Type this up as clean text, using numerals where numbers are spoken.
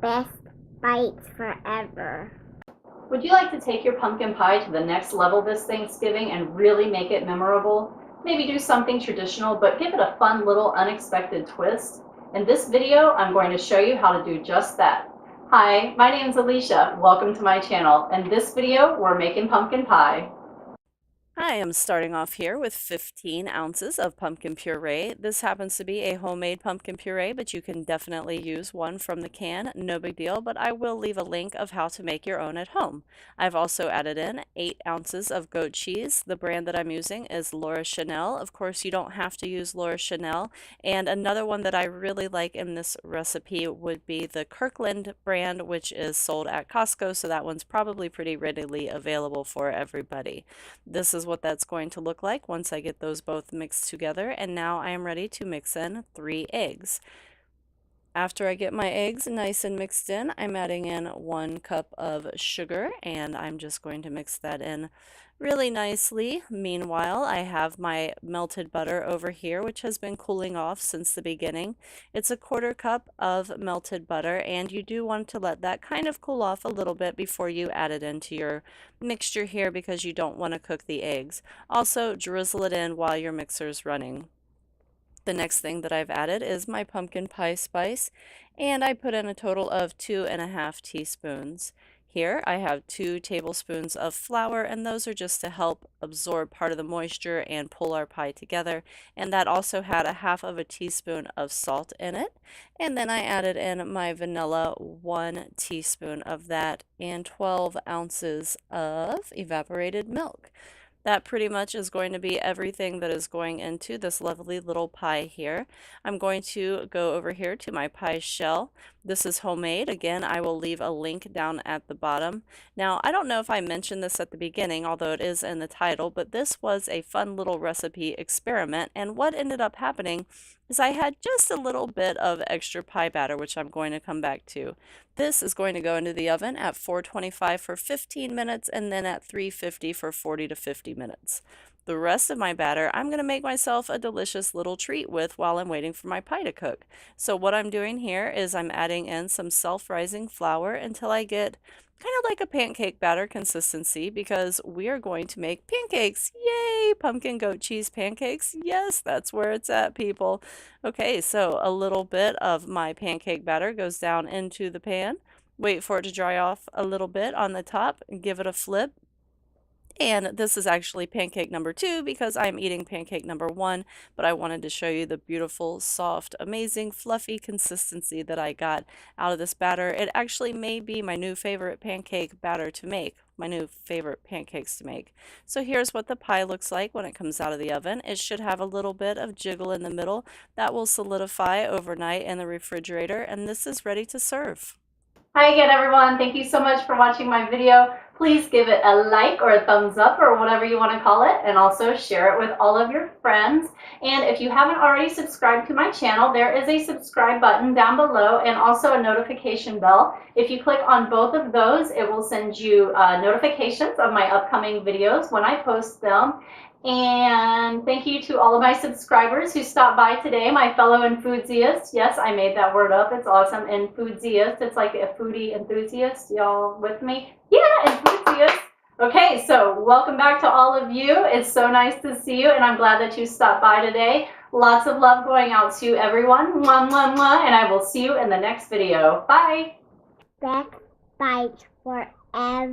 Best bites forever. Would you like to take your pumpkin pie to the next level this Thanksgiving and really make it memorable? Maybe do something traditional, but give it a fun little unexpected twist? In this video, I'm going to show you how to do just that. Hi, my name is Alicia. Welcome to my channel. In this video, we're making pumpkin pie. I am starting off here with 15 ounces of pumpkin puree. This happens to be a homemade pumpkin puree, but you can definitely use one from the can. No big deal, but I will leave a link of how to make your own at home. I've also added in 8 ounces of goat cheese. The brand that I'm using is Laura Chanel. Of course, you don't have to use Laura Chanel. And another one that I really like in this recipe would be the Kirkland brand, which is sold at Costco, so that one's probably pretty readily available for everybody. This is what that's going to look like once I get those both mixed together, and now I am ready to mix in 3 eggs. After I get my eggs nice and mixed in, I'm adding in 1 cup of sugar, and I'm just going to mix that in really nicely. Meanwhile, I have my melted butter over here, which has been cooling off since the beginning. It's a 1/4 cup of melted butter, and you do want to let that kind of cool off a little bit before you add it into your mixture here, because you don't want to cook the eggs. Also, drizzle it in while your mixer's running. The next thing that I've added is my pumpkin pie spice, and I put in a total of 2½ teaspoons. Here I have 2 tablespoons of flour, and those are just to help absorb part of the moisture and pull our pie together. And that also had 1/2 teaspoon of salt in it. And then I added in my vanilla, 1 teaspoon of that, and 12 ounces of evaporated milk. That pretty much is going to be everything that is going into this lovely little pie here. I'm going to go over here to my pie shell. This is homemade. Again, I will leave a link down at the bottom. Now, I don't know if I mentioned this at the beginning, although it is in the title, but this was a fun little recipe experiment, and what ended up happening is I had just a little bit of extra pie batter, which I'm going to come back to. This is going to go into the oven at 425 for 15 minutes and then at 350 for 40 to 50 minutes. The rest of my batter, I'm going to make myself a delicious little treat with while I'm waiting for my pie to cook. So what I'm doing here is I'm adding in some self-rising flour until I get kind of like a pancake batter consistency, because we are going to make pancakes. Yay! Pumpkin goat cheese pancakes. Yes, that's where it's at, people. Okay, so a little bit of my pancake batter goes down into the pan. Wait for it to dry off a little bit on the top and give it a flip. And this is actually pancake number 2 because I'm eating pancake number 1, but I wanted to show you the beautiful, soft, amazing, fluffy consistency that I got out of this batter. It actually may be my new favorite pancake batter to make, my new favorite pancakes to make. So here's what the pie looks like when it comes out of the oven. It should have a little bit of jiggle in the middle. That will solidify overnight in the refrigerator, and this is ready to serve. Hi again, everyone. Thank you so much for watching my video. Please give it a like or a thumbs up or whatever you want to call it, and also share it with all of your friends. And if you haven't already subscribed to my channel, there is a subscribe button down below and also a notification bell. If you click on both of those, it will send you notifications of my upcoming videos when I post them. And thank you to all of my subscribers who stopped by today, my fellow enthusiasts. Yes, I made that word up. It's awesome. Enthusiast. It's like a foodie enthusiast. Y'all with me? Yeah, enthusiast. Okay, so welcome back to all of you. It's so nice to see you, and I'm glad that you stopped by today. Lots of love going out to everyone. Mwah, mwah, mwah, and I will see you in the next video. Bye. Best bites forever.com.